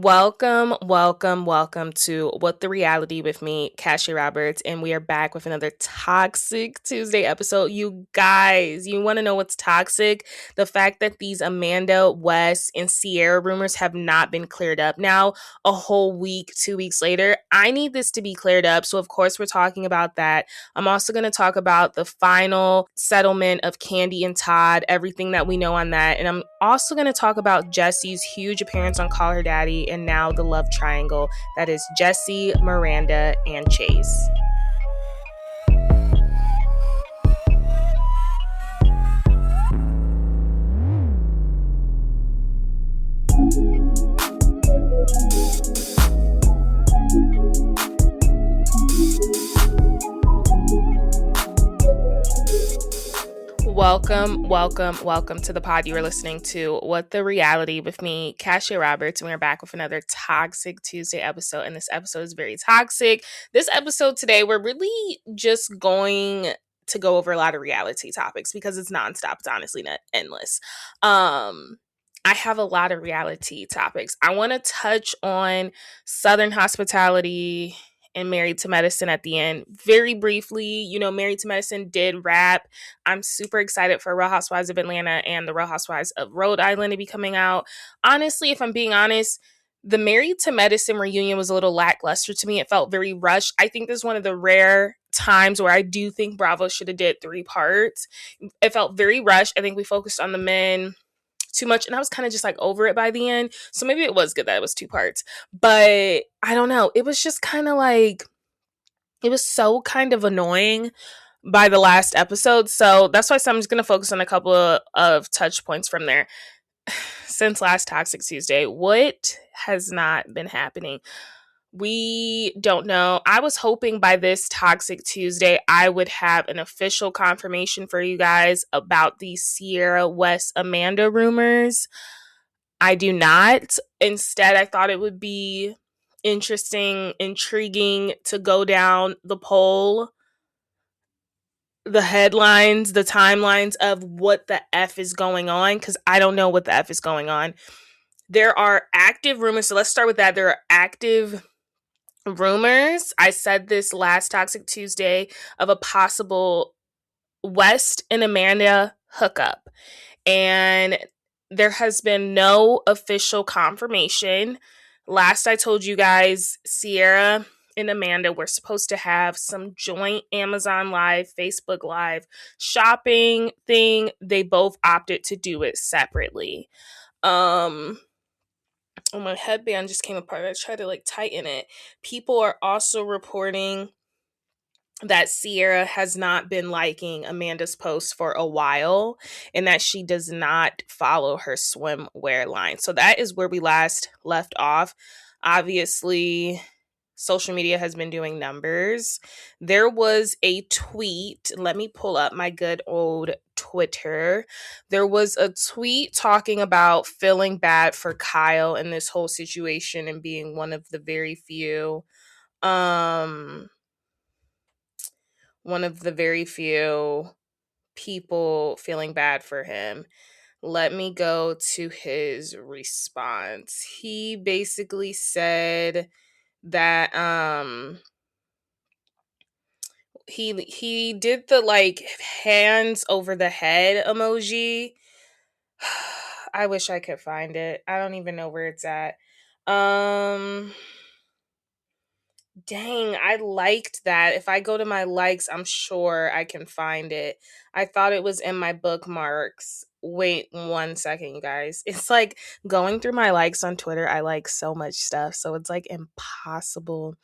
Welcome to What the Reality with me, Cassie Roberts, and we are back with another Toxic Tuesday episode. You guys, you want to know what's toxic? The fact that these Amanda, Wes, and Ciara rumors have not been cleared up. Now, a whole week, 2 weeks later, I need this to be cleared up. So, of course, we're talking about that. I'm also going to talk about the final settlement of Kandi and Todd, everything that we know on that. And I'm also going to talk about Jessi's huge appearance on Call Her Daddy and now the love triangle that is Jessi, Miranda, and Chase. Welcome to the pod. You are listening to What the Reality with me, Cassia Roberts, and we're back with another Toxic Tuesday episode, and this episode is very toxic. This episode today, we're really just going to go over a lot of reality topics because it's nonstop. It's honestly not endless. I have a lot of reality topics. I want to touch on Southern hospitality and Married to Medicine at the end. Very briefly, Married to Medicine did wrap. I'm super excited for Real Housewives of Atlanta and the Real Housewives of Rhode Island to be coming out. Honestly, if I'm being honest, the Married to Medicine reunion was a little lackluster to me. It felt very rushed. I think this is one of the rare times where I do think Bravo should have did 3 parts. It felt very rushed. I think we focused on the men too much, and I was kind of just like over it by the end. So maybe it was good that it was 2 parts, but I don't know. It was just kind of like, it was so kind of annoying by the last episode. So that's why I'm just going to focus on a couple of touch points from there. Since last Toxic Tuesday, what has not been happening? We don't know. I was hoping by this Toxic Tuesday, I would have an official confirmation for you guys about the Ciara, Wes, Amanda rumors. I do not. Instead, I thought it would be interesting, intriguing to go down the poll, the headlines, the timelines of what the F is going on, because I don't know what the F is going on. There are active rumors. So let's start with that. There are active rumors. I said this last Toxic Tuesday of a possible West and Amanda hookup. And there has been no official confirmation. Last I told you guys, Ciara and Amanda were supposed to have some joint Amazon Live, Facebook Live shopping thing. They both opted to do it separately. Oh, my headband just came apart. I tried to tighten it. People are also reporting that Ciara has not been liking Amanda's posts for a while and that she does not follow her swimwear line. So that is where we last left off. Obviously, social media has been doing numbers. There was a tweet. Let me pull up my good old Twitter. There was a tweet talking about feeling bad for Kyle in this whole situation and being one of the very few people feeling bad for him. Let me go to his response. He basically said that he did the hands over the head emoji. I wish I could find it. I don't even know where it's at. Dang, I liked that. If I go to my likes, I'm sure I can find it. I thought it was in my bookmarks. Wait 1 second, you guys. It's like going through my likes on Twitter. I like so much stuff, so it's impossible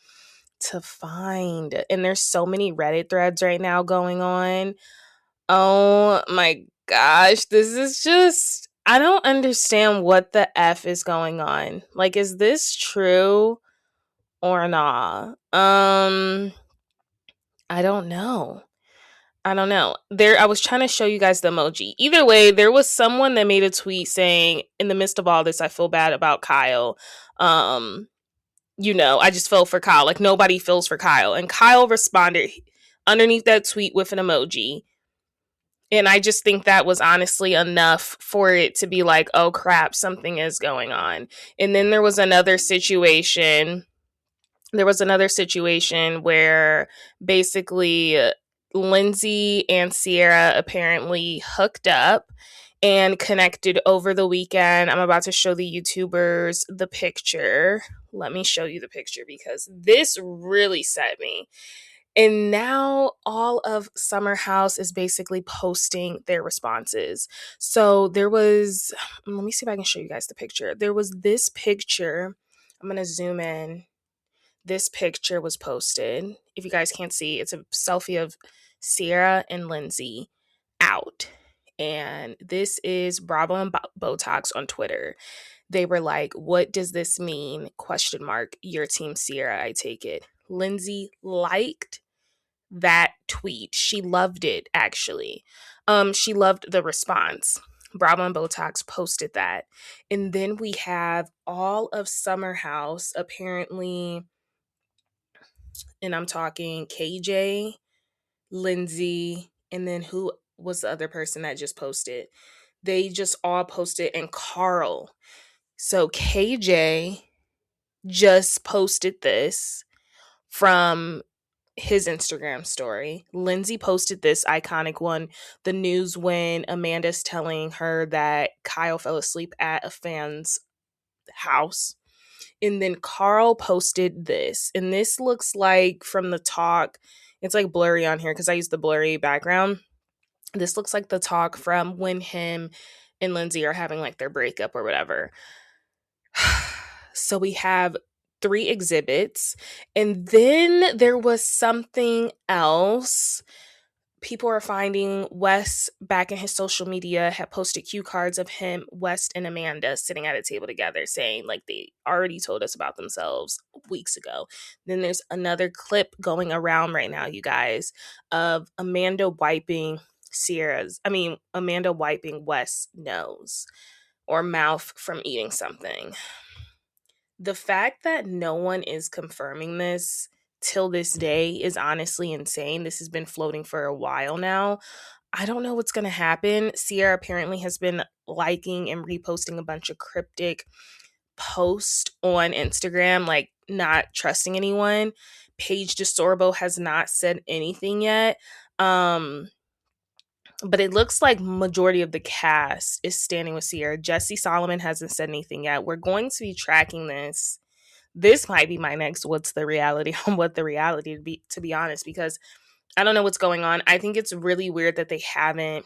to find. And there's so many Reddit threads right now going on. Oh my gosh, this is just, I don't understand what the F is going on. Is this true or not? I don't know. I was trying to show you guys the emoji. Either way, there was someone that made a tweet saying, in the midst of all this, I feel bad about Kyle. I just feel for Kyle. Nobody feels for Kyle. And Kyle responded underneath that tweet with an emoji. And I just think that was honestly enough for it to be like, oh crap, something is going on. And then there was another situation where basically Lindsay and Ciara apparently hooked up and connected over the weekend. I'm about to show the YouTubers the picture. Let me show you the picture because this really set me. And now all of Summer House is basically posting their responses. So let me see if I can show you guys the picture. There was this picture. I'm going to zoom in. This picture was posted. If you guys can't see, it's a selfie of Ciara and Lindsay out. And this is Bravo and Botox on Twitter. They were like, what does this mean? Question mark. Your team Ciara, I take it. Lindsay liked that tweet. She loved it, actually. She loved the response. Bravo and Botox posted that. And then we have all of Summer House, apparently, and I'm talking KJ, Lindsay, and then who was the other person that just posted? They just all posted, and Carl. So KJ just posted this from his Instagram story. Lindsay posted this iconic one, the news when Amanda's telling her that Kyle fell asleep at a fan's house. And then Carl posted this. And this looks like from the talk, it's like blurry on here because I use the blurry background. This looks like the talk from when him and Lindsay are having like their breakup or whatever. So we have 3 exhibits. And then there was something else. People are finding Wes back in his social media had posted cue cards of him, Wes, and Amanda sitting at a table together saying like they already told us about themselves weeks ago. Then there's another clip going around right now, you guys, of Amanda wiping Wes' nose or mouth from eating something. The fact that no one is confirming this till this day is honestly insane. This has been floating for a while now. I don't know what's going to happen. Ciara apparently has been liking and reposting a bunch of cryptic posts on Instagram, like not trusting anyone. Paige DeSorbo has not said anything yet. But it looks like majority of the cast is standing with Ciara. Jesse Solomon hasn't said anything yet. We're going to be tracking this. This might be my next what's the reality on what the reality to be honest, because I don't know what's going on. I think it's really weird that they haven't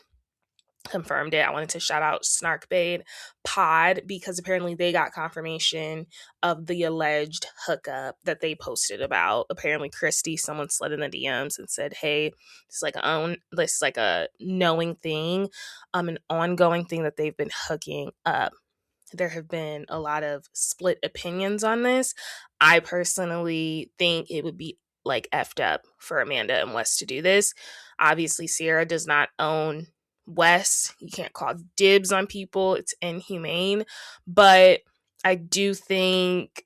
confirmed it. I wanted to shout out Snarkbait Pod because apparently they got confirmation of the alleged hookup that they posted about. Apparently Christy, someone slid in the DMs and said, hey, this is like a knowing thing, an ongoing thing that they've been hooking up. There have been a lot of split opinions on this. I personally think it would be like effed up for Amanda and Wes to do this. Obviously, Ciara does not own Wes. You can't call dibs on people. It's inhumane. But I do think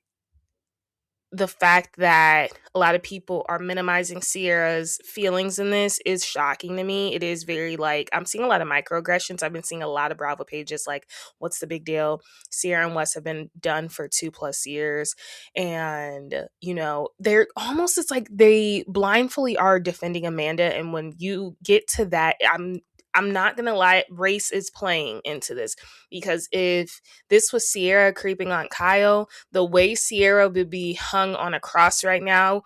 the fact that a lot of people are minimizing Ciara's feelings in this is shocking to me. It is very like, I'm seeing a lot of microaggressions. I've been seeing a lot of Bravo pages like, what's the big deal? Ciara and Wes have been done for 2+ years. And, you know, they're almost, it's like they blindfully are defending Amanda. And when you get to that, I'm not going to lie, race is playing into this because if this was Ciara creeping on Kyle, the way Ciara would be hung on a cross right now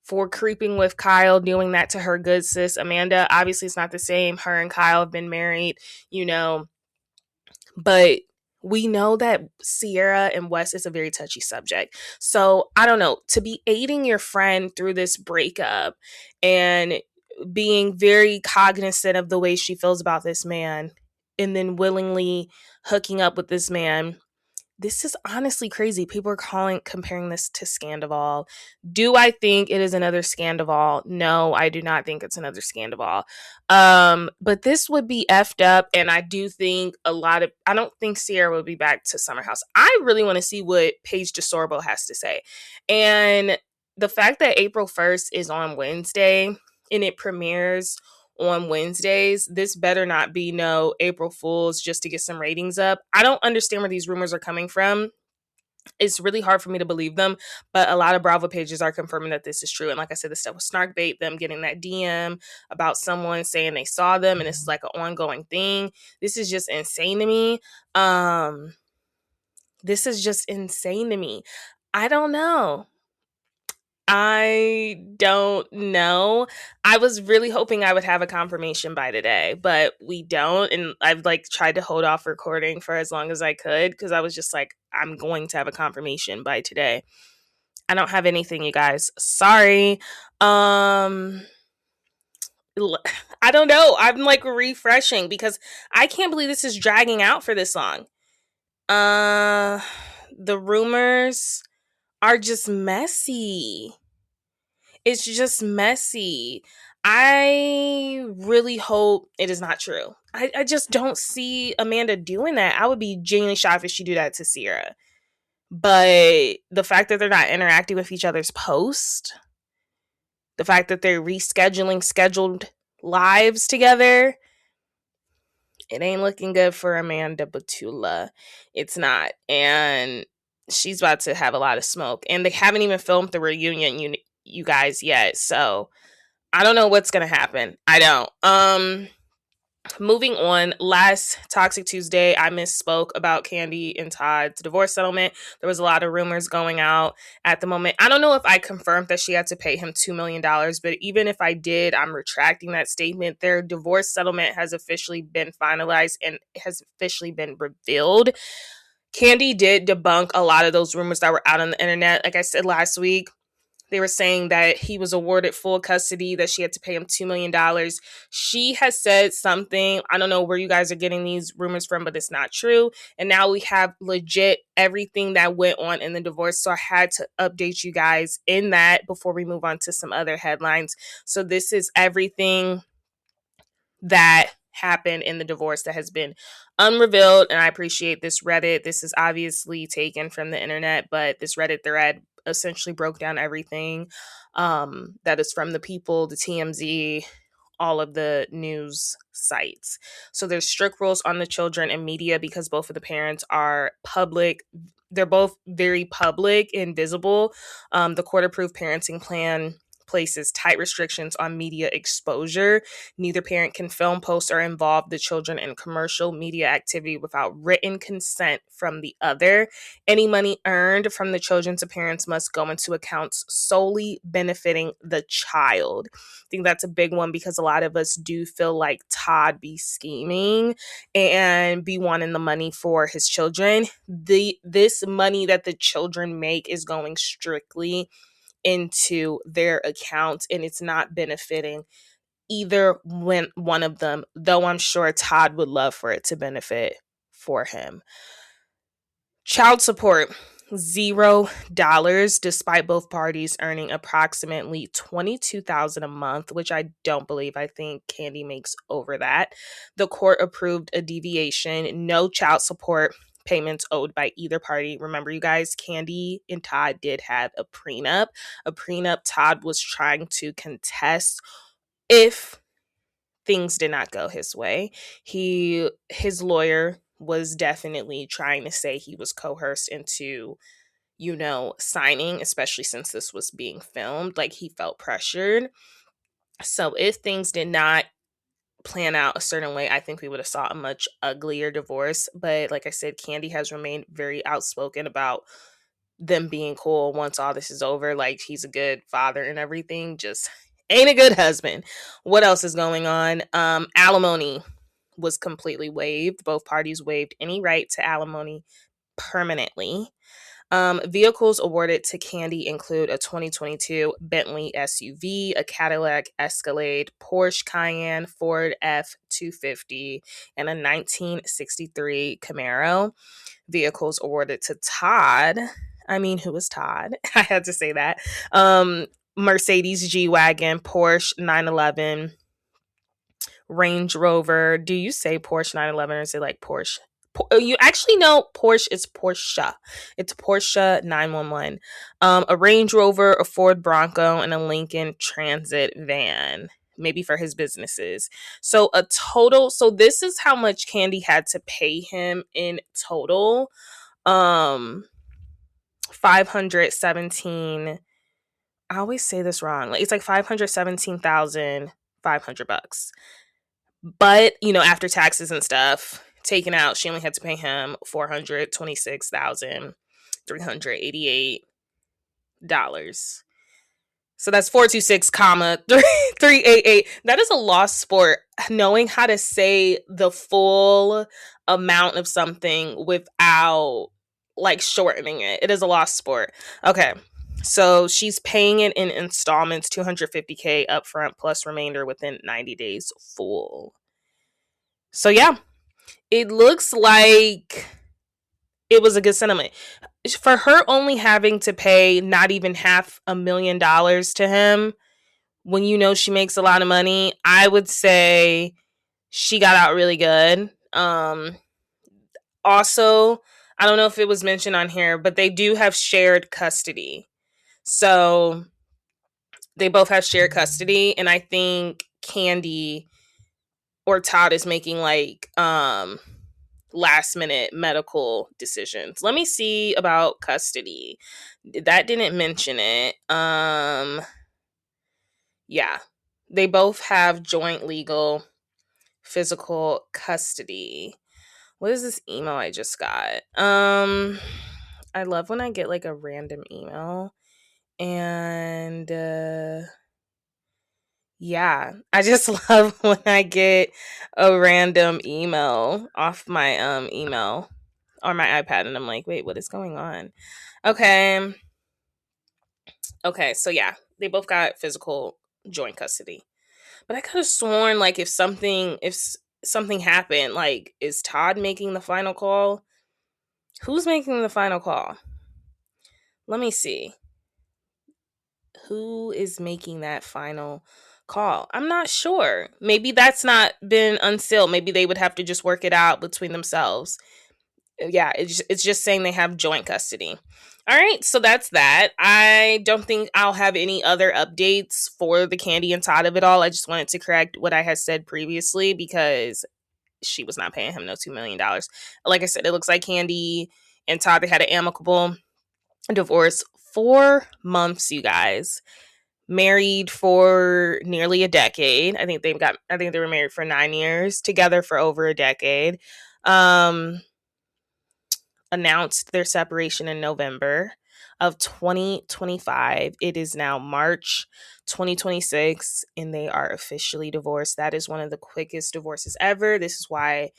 for creeping with Kyle, doing that to her good sis, Amanda, obviously it's not the same. Her and Kyle have been married, you know, but we know that Ciara and Wes is a very touchy subject. So I don't know, to be aiding your friend through this breakup and being very cognizant of the way she feels about this man and then willingly hooking up with this man, this is honestly crazy. People are comparing this to Scandival. Do I think it is another Scandival? No, I do not think it's another Scandival. But this would be effed up, and I do think I don't think Ciara would be back to Summer House. I really want to see what Paige DeSorbo has to say. And the fact that April 1st is on Wednesday and it premieres on Wednesdays. This better not be no April Fools just to get some ratings up. I don't understand where these rumors are coming from. It's really hard for me to believe them, but a lot of Bravo pages are confirming that this is true. And like I said, this stuff was snark bait, them getting that DM about someone saying they saw them, and this is like an ongoing thing. This is just insane to me. This is just insane to me. I don't know. I don't know. I was really hoping I would have a confirmation by today, but we don't. And I've like tried to hold off recording for as long as I could because I was just like, I'm going to have a confirmation by today. I don't have anything, you guys. Sorry. I don't know. I'm like refreshing because I can't believe this is dragging out for this long. The rumors are just messy. It's just messy. I really hope it is not true. I just don't see Amanda doing that. I would be genuinely shocked if she do that to Ciara. But the fact that they're not interacting with each other's posts, the fact that they're rescheduling scheduled lives together, it ain't looking good for Amanda Batula. It's not. And she's about to have a lot of smoke. And they haven't even filmed the reunion, you guys, yet. So I don't know what's going to happen. I don't. Moving on, last Toxic Tuesday, I misspoke about Kandi and Todd's divorce settlement. There was a lot of rumors going out at the moment. I don't know if I confirmed that she had to pay him $2 million, but even if I did, I'm retracting that statement. Their divorce settlement has officially been finalized and has officially been revealed. Kandi did debunk a lot of those rumors that were out on the internet. Like I said last week, they were saying that he was awarded full custody, that she had to pay him $2 million. She has said something. I don't know where you guys are getting these rumors from, but it's not true. And now we have legit everything that went on in the divorce. So I had to update you guys in that before we move on to some other headlines. So this is everything that happened in the divorce that has been unrevealed. And I appreciate this Reddit. This is obviously taken from the internet, but this Reddit thread essentially broke down everything that is from the People, the TMZ, all of the news sites. So there's strict rules on the children and media because both of the parents are public. They're both very public and visible. The court-approved parenting plan places tight restrictions on media exposure. Neither parent can film, post, or involve the children in commercial media activity without written consent from the other. Any money earned from the children's parents must go into accounts solely benefiting the child. I think that's a big one because a lot of us do feel like Todd be scheming and be wanting the money for his children. This money that the children make is going strictly into their accounts, and it's not benefiting either one of them, though I'm sure Todd would love for it to benefit for him. Child support, $0, despite both parties earning approximately $22,000 a month, which I don't believe. I think Kandi makes over that. The court approved a deviation, no child support payments owed by either party. Remember, you guys, Kandi and Todd did have a prenup. Todd was trying to contest if things did not go his way. His lawyer was definitely trying to say he was coerced into, signing, especially since this was being filmed. Like, he felt pressured. So if things did not plan out a certain way, I think we would have saw a much uglier divorce. But like I said, Kandi has remained very outspoken about them being cool once all this is over. Like, he's a good father and everything, just ain't a good husband. What else is going on? Alimony was completely waived. Both parties waived any right to alimony permanently. Vehicles awarded to Kandi include a 2022 Bentley SUV, a Cadillac Escalade, Porsche Cayenne, Ford F-250, and a 1963 Camaro. Vehicles awarded to Todd. I mean, who is Todd? I had to say that. Mercedes G-Wagon, Porsche 911, Range Rover. Do you say Porsche 911 or is it like Porsche? You actually know Porsche is Porsche. It's Porsche 911. A Range Rover, a Ford Bronco, and a Lincoln Transit van. maybe for his businesses. So this is how much Kandi had to pay him in total. 517, I always say this wrong. Like, it's like $517,500. But, after taxes and stuff taken out, she only had to pay him $426,388. So that's 426, comma 388. That is a lost sport. Knowing how to say the full amount of something without like shortening it. It is a lost sport. Okay. So she's paying it in installments, $250K upfront plus remainder within 90 days full. So yeah, it looks like it was a good settlement. For her only having to pay not even $500,000 to him, when she makes a lot of money, I would say she got out really good. Also, I don't know if it was mentioned on here, but they do have shared custody. So they both have shared custody, and I think Kandi or Todd is making like last minute medical decisions. Let me see about custody. That didn't mention it. Yeah. They both have joint legal physical custody. What is this email I just got? I love when I get like a random email. And yeah, I just love when I get a random email off my email or my iPad, and I'm like, wait, what is going on? Okay, so yeah, they both got physical joint custody. But I could have sworn, like, if something happened, like, is Todd making the final call? Who's making the final call? Let me see. Who is making that final call? I'm not sure. Maybe that's not been unsealed. Maybe they would have to just work it out between themselves. Yeah, it's just saying they have joint custody. All right, so that's that. I don't think I'll have any other updates for the Kandi and Todd of it all. I just wanted to correct what I had said previously because she was not paying him no $2 million. Like I said, it looks like Kandi and Todd, they had an amicable divorce. 4 months, you guys. Married for nearly a decade. I think they were married for 9 years, together for over a decade. Announced their separation in November of 2025. It is now March 2026, and they are officially divorced. That is one of the quickest divorces ever. This is why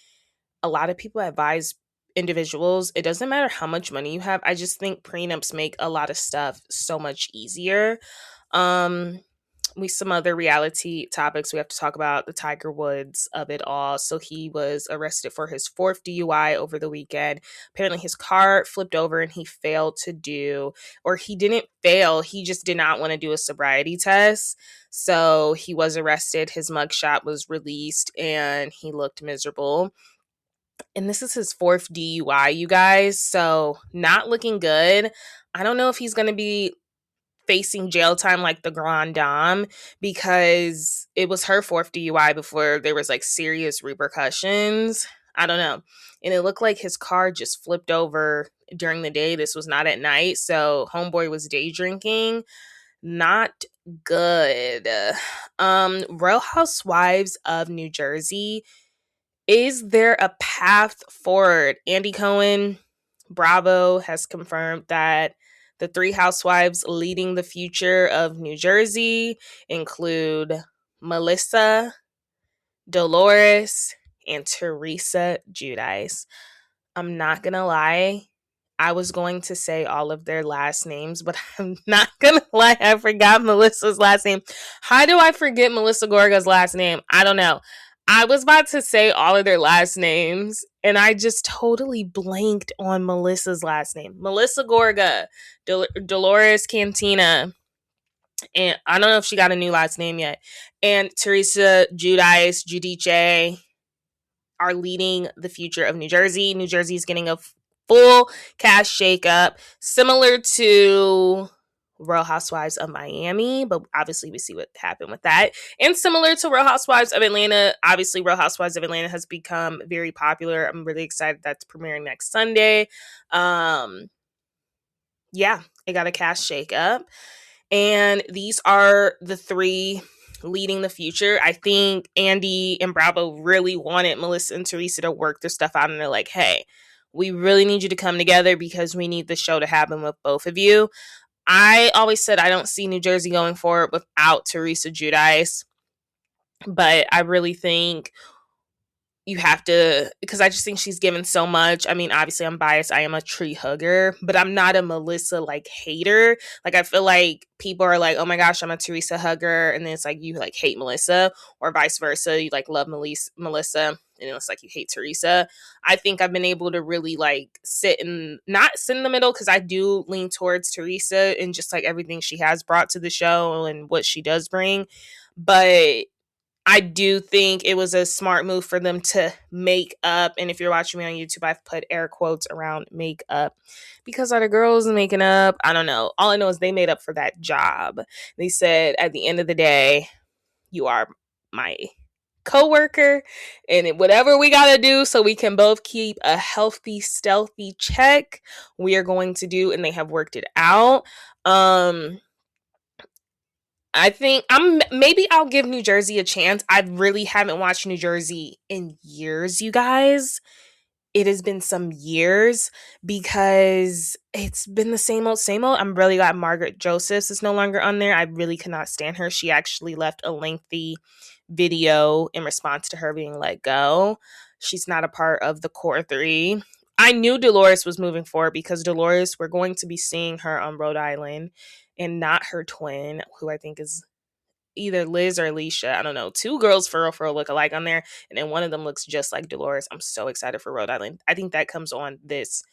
a lot of people advise individuals, it doesn't matter how much money you have. I just think prenups make a lot of stuff so much easier. Some other reality topics we have to talk about, the Tiger Woods of it all. So he was arrested for his 4th DUI over the weekend. Apparently his car flipped over and he failed to do, or he didn't fail, he just did not want to do a sobriety test. So he was arrested. His mugshot was released and he looked miserable. And this is his 4th DUI, you guys. So not looking good. I don't know if he's going to be facing jail time like the Grand Dame, because it was her 4th DUI before there was like serious repercussions. I don't know. And it looked like his car just flipped over during the day. This was not at night. So homeboy was day drinking. Not good. Real Housewives of New Jersey. Is there a path forward? Andy Cohen, Bravo, has confirmed that the 3 housewives leading the future of New Jersey include Melissa, Dolores, and Teresa Giudice. I'm not going to lie. I was going to say all of their last names, but I'm not going to lie. I forgot Melissa's last name. How do I forget Melissa Gorga's last name? I don't know. I was about to say all of their last names, and I just totally blanked on Melissa's last name. Melissa Gorga, Dolores Cantina, and I don't know if she got a new last name yet, and Teresa Giudice are leading the future of New Jersey. New Jersey is getting a full cast shakeup, similar to Real Housewives of Miami, but obviously we see what happened with that. And similar to Real Housewives of Atlanta, obviously Real Housewives of Atlanta has become very popular. I'm really excited that's premiering next Sunday. Yeah, it got a cast shakeup. And these are the three leading the future. I think Andy and Bravo really wanted Melissa and Teresa to work their stuff out, and they're like, hey, we really need you to come together because we need the show to happen with both of you. I always said I don't see New Jersey going forward without Teresa Giudice, but I really think you have to, because I just think she's given so much. I mean, obviously I'm biased. I am a tree hugger, but I'm not a Melissa like hater. Like I feel like people are like, oh my gosh, I'm a Teresa hugger. And then it's like, you like hate Melissa, or vice versa. You like love Melissa. And it's like you hate Teresa. I think I've been able to really like not sit in the middle, because I do lean towards Teresa and just like everything she has brought to the show and what she does bring. But I do think it was a smart move for them to make up. And if you're watching me on YouTube, I've put air quotes around make up, because are the girls making up? I don't know. All I know is they made up for that job. They said at the end of the day, you are my coworker, and whatever we got to do so we can both keep a healthy, stealthy check, we are going to do. And they have worked it out. I think maybe I'll give New Jersey a chance. I really haven't watched New Jersey in years, you guys. It has been some years because it's been the same old, same old. I'm really glad Margaret Josephs is no longer on there. I really cannot stand her. She actually left a lengthy video in response to her being let go. She's not a part of the core three. I knew Dolores was moving forward because Dolores, we're going to be seeing her on Rhode Island, and not her twin, who I think is either Liz or Alicia. I don't know. Two girls for real look alike on there. And then one of them looks just like Dolores. I'm so excited for Rhode Island. I think that comes on this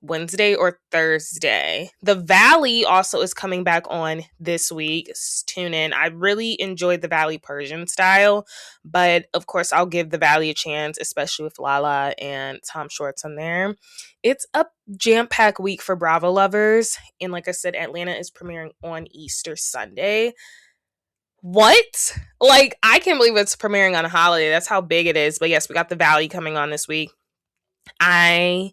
Wednesday or Thursday. The Valley also is coming back on this week. Tune in. I really enjoyed the Valley Persian style, but of course I'll give the Valley a chance, especially with Lala and Tom Schwartz on there. It's a jam-packed week for Bravo lovers, and like I said, Atlanta is premiering on Easter Sunday. What? Like, I can't believe it's premiering on a holiday. That's how big it is. But yes, we got the Valley coming on this week. I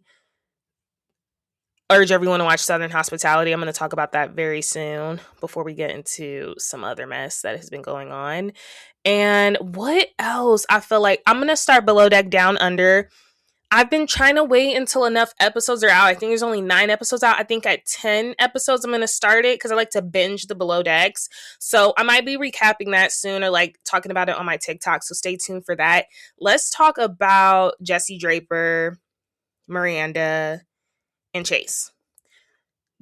urge everyone to watch Southern Hospitality. I'm going to talk about that very soon before we get into some other mess that has been going on. And what else? I feel like I'm going to start Below Deck Down Under. I've been trying to wait until enough episodes are out. I think there's only 9 episodes out. I think at 10 episodes, I'm going to start it because I like to binge the Below Decks. So I might be recapping that soon, or like talking about it on my TikTok. So stay tuned for that. Let's talk about Jessi Draper, Miranda, and Chase.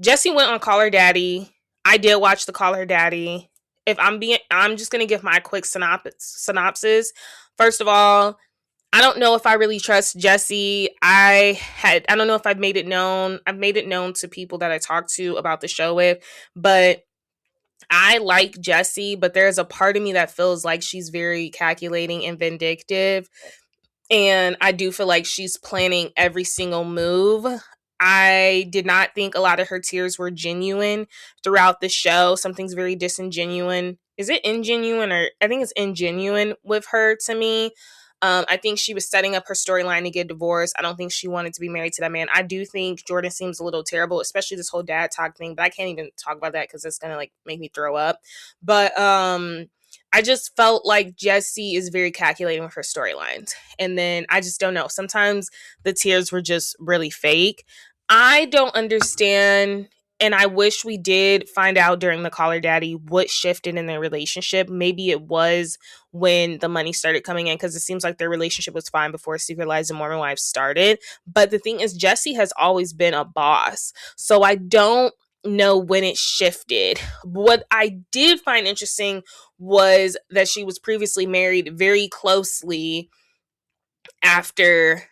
Jessi went on Call Her Daddy. I did watch the Call Her Daddy. I'm just going to give my quick synopsis. First of all, I don't know if I really trust Jessi. I don't know if I've made it known. I've made it known to people that I talked to about the show with, but I like Jessi, but there's a part of me that feels like she's very calculating and vindictive. And I do feel like she's planning every single move. I did not think a lot of her tears were genuine throughout the show. Something's very disingenuine. Is it ingenuine, or I think it's ingenuine with her to me. I think she was setting up her storyline to get divorced. I don't think she wanted to be married to that man. I do think Jordan seems a little terrible, especially this whole dad talk thing, but I can't even talk about that because it's going to like make me throw up. But I just felt like Jessi is very calculating with her storylines. And then I just don't know. Sometimes the tears were just really fake. I don't understand, and I wish we did find out during the Call Her Daddy what shifted in their relationship. Maybe it was when the money started coming in, because it seems like their relationship was fine before Secret Lives of Mormon Wives started. But the thing is, Jessi has always been a boss. So I don't know when it shifted. What I did find interesting was that she was previously married very closely after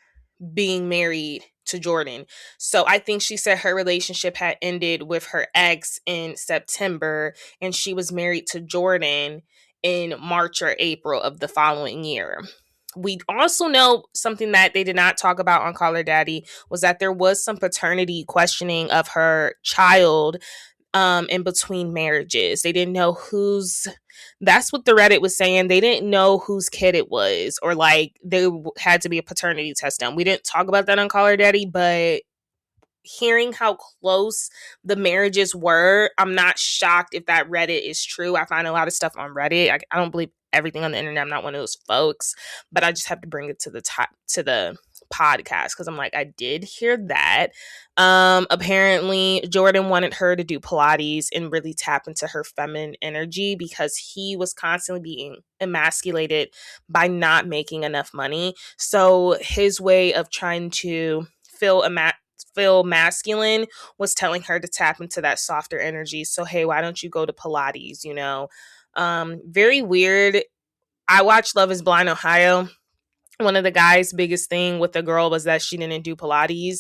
being married to Jordan. So I think she said her relationship had ended with her ex in September, and she was married to Jordan in March or April of the following year. We also know something that they did not talk about on Call Her Daddy was that there was some paternity questioning of her child in between marriages. They didn't know that's what the Reddit was saying. They didn't know whose kid it was, or like had to be a paternity test done. We didn't talk about that on Call Her Daddy, but hearing how close the marriages were, I'm not shocked if that Reddit is true. I find a lot of stuff on Reddit. I don't believe everything on the internet. I'm not one of those folks, but I just have to bring it to the top, to the podcast, because I'm like, I did hear that. Apparently Jordan wanted her to do Pilates and really tap into her feminine energy because he was constantly being emasculated by not making enough money. So his way of trying to feel masculine was telling her to tap into that softer energy. So hey, why don't you go to Pilates? Very weird. I watched Love Is Blind Ohio. One of the guys' biggest thing with the girl was that she didn't do Pilates.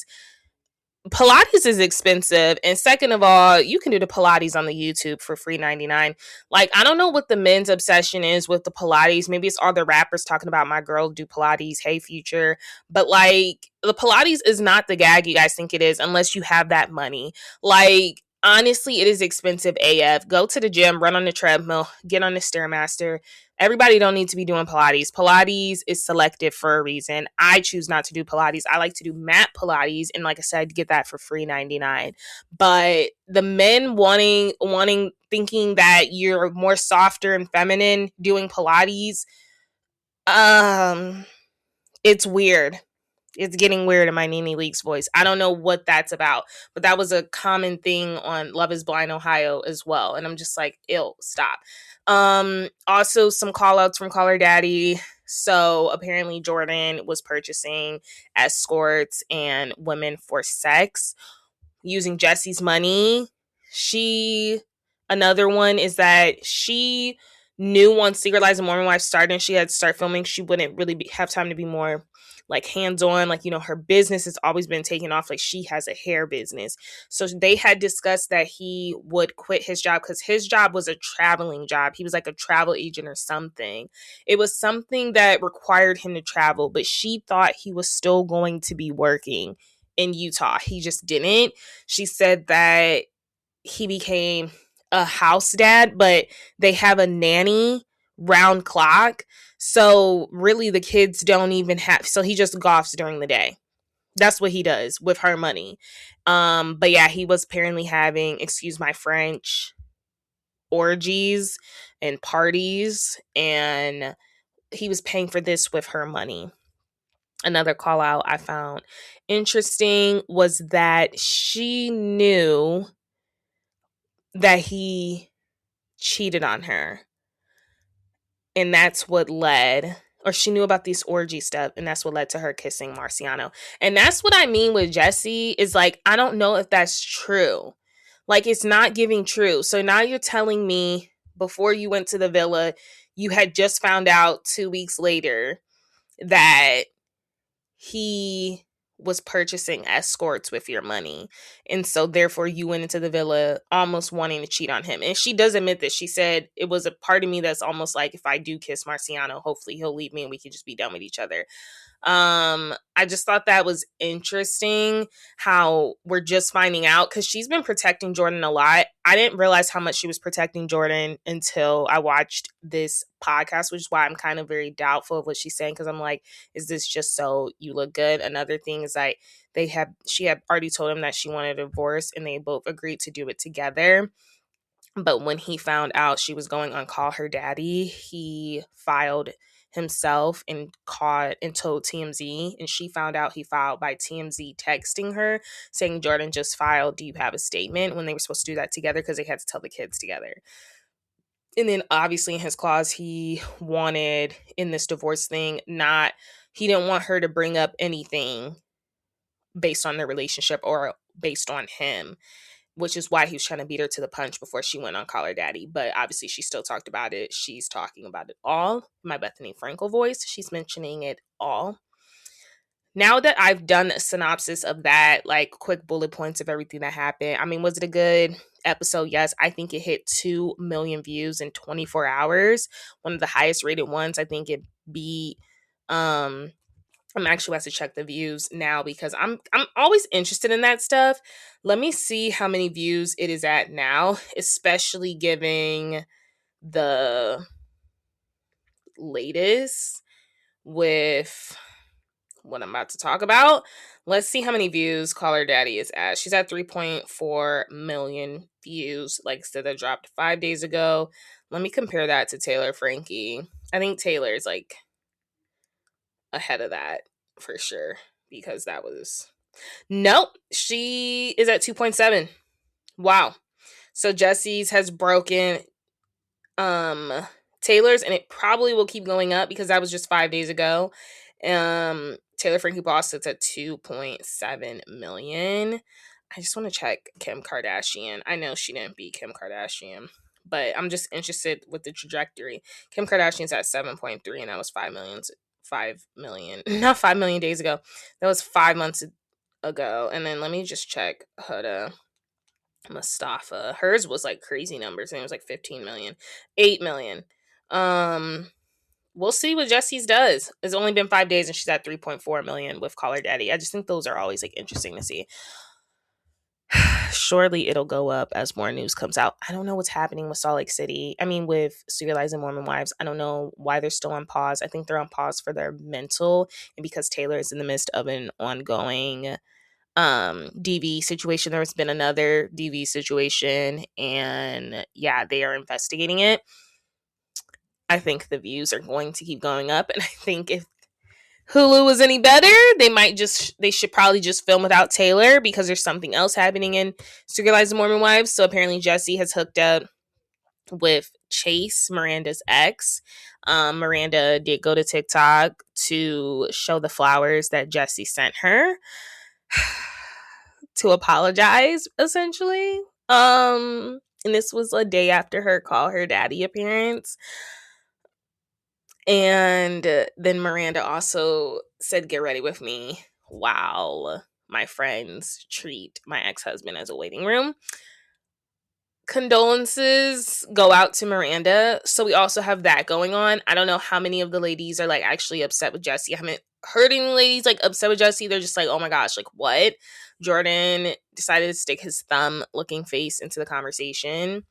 Pilates is expensive, and second of all, you can do the Pilates on the YouTube for free 99. Like, I don't know what the men's obsession is with the Pilates. Maybe it's all the rappers talking about my girl do Pilates, hey Future, but like, the Pilates is not the gag you guys think it is unless you have that money. Like, honestly, it is expensive AF. Go to the gym, run on the treadmill, get on the Stairmaster. Everybody don't need to be doing Pilates. Pilates is selective for a reason. I choose not to do Pilates. I like to do mat Pilates, and like I said, get that for free 99. But the men thinking that you're more softer and feminine doing Pilates, it's weird. It's getting weird in my Nene Leakes voice. I don't know what that's about, but that was a common thing on Love Is Blind Ohio as well. And I'm just like, ew, stop. Also some call outs from Call Her Daddy. So apparently Jordan was purchasing escorts and women for sex using Jessi's money. Another one is that she knew once Secret Lives of Mormon Wife started and she had to start filming, she wouldn't really have time to be more like hands-on. Like, her business has always been taken off. Like, she has a hair business. So they had discussed that he would quit his job because his job was a traveling job. He was like a travel agent or something. It was something that required him to travel, but she thought he was still going to be working in Utah. He just didn't. She said that he became a house dad, but they have a nanny round clock. So really the kids don't even so he just golfs during the day. That's what he does with her money. But yeah, he was apparently having, excuse my French, orgies and parties, and he was paying for this with her money. Another call out I found interesting was that she knew that he cheated on her. And that's what she knew about these orgy stuff, and that's what led to her kissing Marciano. And that's what I mean with Jessi, is like, I don't know if that's true. Like, it's not giving true. So now you're telling me before you went to the villa, you had just found out 2 weeks later that he was purchasing escorts with your money. And so therefore you went into the villa almost wanting to cheat on him. And she does admit that. She said, it was a part of me that's almost like, if I do kiss Marciano, hopefully he'll leave me and we can just be done with each other. I just thought that was interesting how we're just finding out, because she's been protecting Jordan a lot. I didn't realize how much she was protecting Jordan until I watched this podcast, which is why I'm kind of very doubtful of what she's saying, because I'm like, is this just so you look good? Another thing is like, she had already told him that she wanted a divorce, and they both agreed to do it together. But when he found out she was going on Call Her Daddy, he filed himself and told TMZ, and she found out he filed by TMZ texting her saying, Jordan just filed, do you have a statement? When they were supposed to do that together because they had to tell the kids together. And then obviously in his clause, he wanted, in this divorce thing, he didn't want her to bring up anything based on their relationship or based on him, which is why he was trying to beat her to the punch before she went on Call Her Daddy. But obviously she still talked about it. She's talking about it all. My Bethany Frankel voice, she's mentioning it all. Now that I've done a synopsis of that, like quick bullet points of everything that happened. I mean, was it a good episode? Yes. I think it hit 2 million views in 24 hours. One of the highest rated ones. I think it beat I'm actually about to check the views now because I'm always interested in that stuff. Let me see how many views it is at now, especially giving the latest with what I'm about to talk about. Let's see how many views Call Her Daddy is at. She's at 3.4 million views. Like I said, that dropped 5 days ago. Let me compare that to Taylor Frankie. I think Taylor is like ahead of that for sure because that was nope. She is at 2.7. Wow. So Jessi's has broken um Taylor's, and it probably will keep going up because that was just 5 days ago. Taylor Frankie Boss sits at 2.7 million. I just want to check Kim Kardashian. I know she didn't beat Kim Kardashian, but I'm just interested with the trajectory. Kim Kardashian's at 7.3, and that was 5 million, not 5 million days ago. That was 5 months ago. And then let me just check Huda Mustafa. Hers was like crazy numbers, and it was like 15 million, 8 million. We'll see what Jessi's does. It's only been 5 days, and she's at 3.4 million with Call Her Daddy. I just think those are always like interesting to see. Surely it'll go up as more news comes out. I don't know what's happening with Salt Lake City. I mean, with Serialized Mormon Wives, I don't know why they're still on pause. I think they're on pause for their mental, and because Taylor is in the midst of an ongoing DV situation. There's been another DV situation, and yeah, they are investigating it. I think the views are going to keep going up, and I think if Hulu was any better, they should probably just film without Taylor because there's something else happening in Serialized Mormon Wives. So apparently Jessi has hooked up with Chase, Miranda's ex. Miranda did go to TikTok to show the flowers that Jessi sent her to apologize, essentially. And this was a day after her Call Her Daddy appearance. And then Miranda also said, "Get ready with me," while my friends treat my ex-husband as a waiting room. Condolences go out to Miranda. So we also have that going on. I don't know how many of the ladies are like actually upset with Jessi. I haven't heard any ladies like upset with Jessi. They're just like, oh my gosh, like what? Jordan decided to stick his thumb looking face into the conversation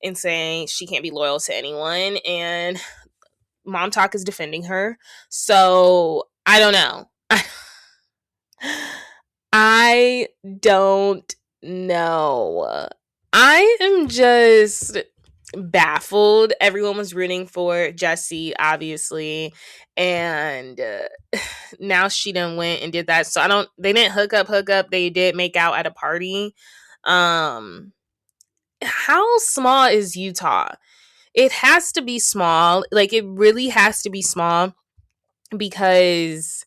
and saying she can't be loyal to anyone. And Mom Talk is defending her. So I don't know. I don't know. I am just baffled. Everyone was rooting for Jessi, obviously, and now she done went and did that. So they didn't hook up. They did make out at a party. How small is Utah? It has to be small. Like, it really has to be small because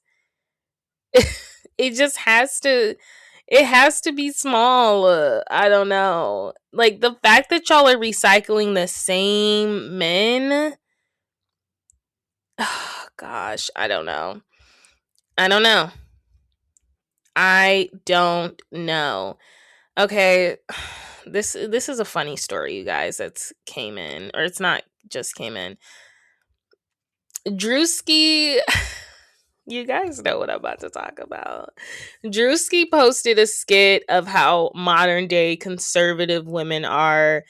it just has to. It has to be small. I don't know. Like, the fact that y'all are recycling the same men. Oh, gosh, I don't know. I don't know. Okay, this is a funny story, you guys, that's came in. Or it's not just came in. Drewski, you guys know what I'm about to talk about. Drewski posted a skit of how modern day conservative women are.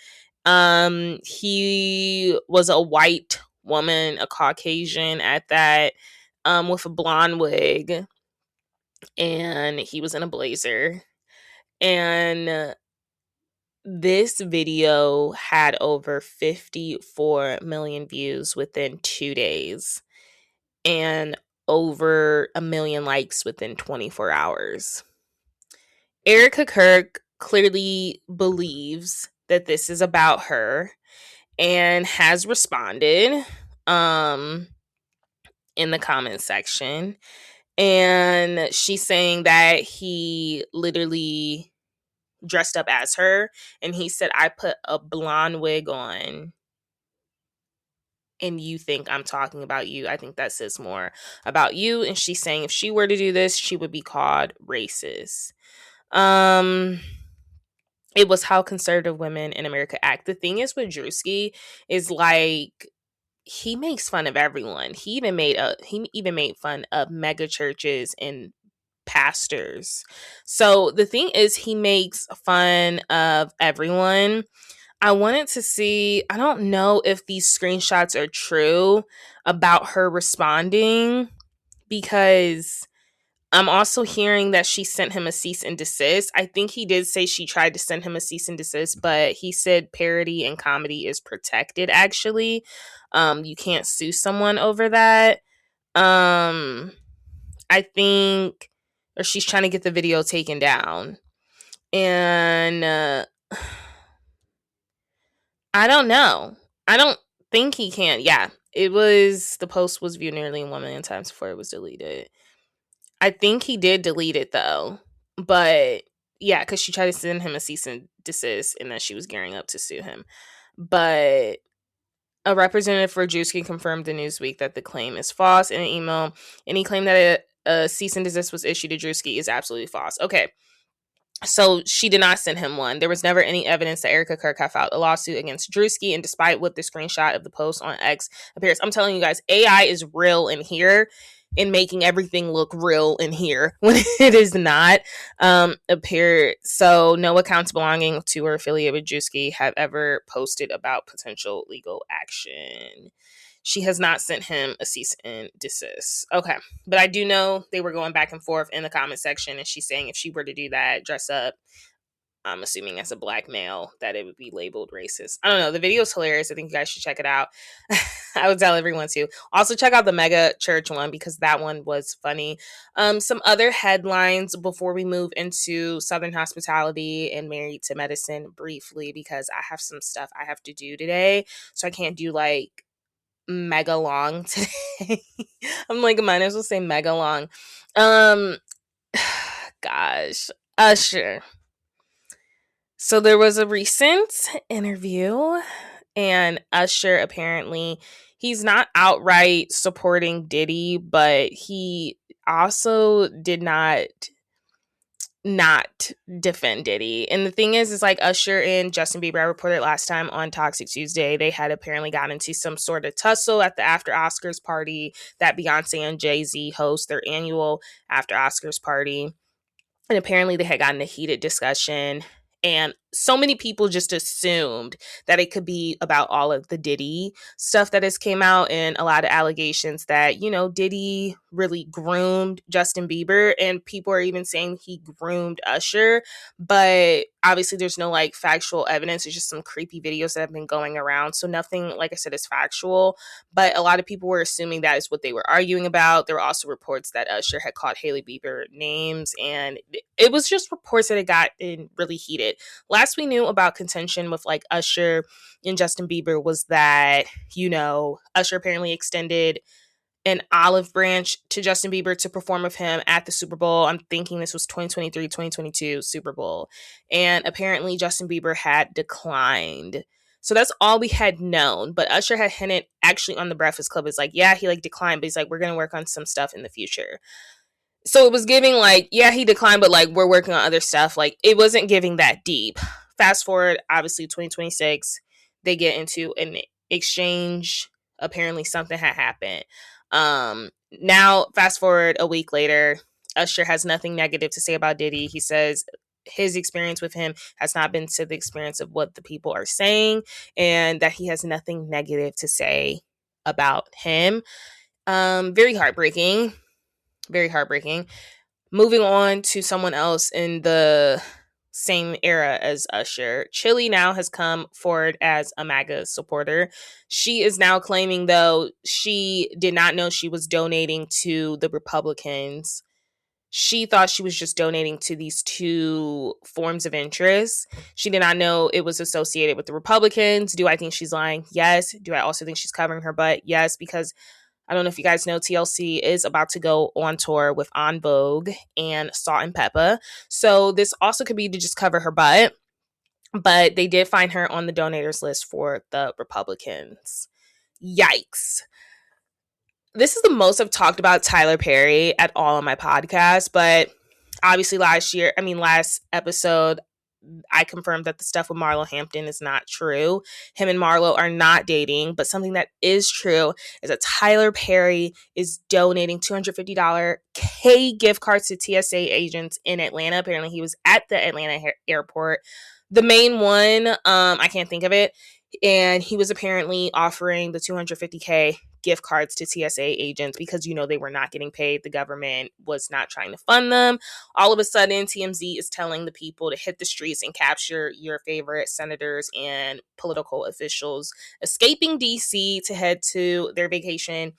He was a white woman, a Caucasian at that, with a blonde wig, and he was in a blazer. And this video had over 54 million views within 2 days and over 1 million likes within 24 hours. Erica Kirk clearly believes that this is about her and has responded in the comment section. And she's saying that he literally dressed up as her, and he said, "I put a blonde wig on and you think I'm talking about you. I think that says more about you." And she's saying if she were to do this, she would be called racist. It was how conservative women in America act. The thing is with Drewski is like, he makes fun of everyone. He even made fun of mega churches and pastors. So the thing is, he makes fun of everyone. I wanted to see, I don't know if these screenshots are true about her responding, because I'm also hearing that she sent him a cease and desist. I think he did say she tried to send him a cease and desist, but he said parody and comedy is protected, actually. You can't sue someone over that. I think, or she's trying to get the video taken down. And I don't know. I don't think he can. Yeah, the post was viewed nearly 1 million times before it was deleted. I think he did delete it though. But yeah, because she tried to send him a cease and desist and then she was gearing up to sue him. But a representative for Drewski confirmed to Newsweek that the claim is false in an email. And he claimed that a cease and desist was issued to Drewski is absolutely false. Okay. So she did not send him one. There was never any evidence that Erica Kirk had filed a lawsuit against Drewski. And despite what the screenshot of the post on X appears, I'm telling you guys, AI is real in here in making everything look real in here when it is not. So no accounts belonging to or affiliated with Drewski have ever posted about potential legal action. She has not sent him a cease and desist. Okay. But I do know they were going back and forth in the comment section, and she's saying if she were to do that, dress up, I'm assuming as a black male, that it would be labeled racist. I don't know. The video's hilarious. I think you guys should check it out. I would tell everyone to. Also, check out the mega church one because that one was funny. Some other headlines before we move into Southern hospitality and Married to Medicine briefly, because I have some stuff I have to do today. So I can't do like mega long today. I'm like, might as well say mega long. Gosh, Usher. So there was a recent interview, and Usher apparently, he's not outright supporting Diddy, but he also did not defend Diddy. And the thing is like Usher and Justin Bieber, I reported last time on Toxic Tuesday, they had apparently gotten into some sort of tussle at the after Oscars party that Beyonce and Jay-Z host, their annual after Oscars party. And apparently they had gotten a heated discussion. And so many people just assumed that it could be about all of the Diddy stuff that has came out, and a lot of allegations that, you know, Diddy really groomed Justin Bieber, and people are even saying he groomed Usher. But obviously there's no like factual evidence. It's just some creepy videos that have been going around. So nothing, like I said, is factual. But a lot of people were assuming that is what they were arguing about. There were also reports that Usher had called Hailey Bieber names, and it was just reports that it got really heated. Last we knew about contention with like Usher and Justin Bieber was that, you know, Usher apparently extended an olive branch to Justin Bieber to perform with him at the Super Bowl. I'm thinking this was 2023, 2022 Super Bowl. And apparently Justin Bieber had declined. So that's all we had known. But Usher had hinted actually on the Breakfast Club. It's like, yeah, he like declined, but he's like, we're going to work on some stuff in the future. So it was giving like, yeah, he declined, but like we're working on other stuff. Like it wasn't giving that deep. Fast forward, obviously 2026, they get into an exchange. Apparently something had happened. Now fast forward a week later, Usher has nothing negative to say about Diddy. He says his experience with him has not been to the experience of what the people are saying, and that he has nothing negative to say about him. Very heartbreaking. Very heartbreaking. Moving on to someone else in the same era as Usher. Chili now has come forward as a MAGA supporter. She is now claiming, though, she did not know she was donating to the Republicans. She thought she was just donating to these two forms of interest. She did not know it was associated with the Republicans. Do I think she's lying? Yes. Do I also think she's covering her butt? Yes, because I don't know if you guys know, TLC is about to go on tour with En Vogue and Salt and Peppa. So this also could be to just cover her butt. But they did find her on the donators list for the Republicans. Yikes. This is the most I've talked about Tyler Perry at all on my podcast. But obviously last episode, I confirmed that the stuff with Marlo Hampton is not true. Him and Marlo are not dating, but something that is true is that Tyler Perry is donating $250 K gift cards to TSA agents in Atlanta. Apparently, he was at the Atlanta airport. The main one, I can't think of it. And he was apparently offering the 250K gift cards to TSA agents because, they were not getting paid. The government was not trying to fund them. All of a sudden, TMZ is telling the people to hit the streets and capture your favorite senators and political officials escaping DC to head to their vacation,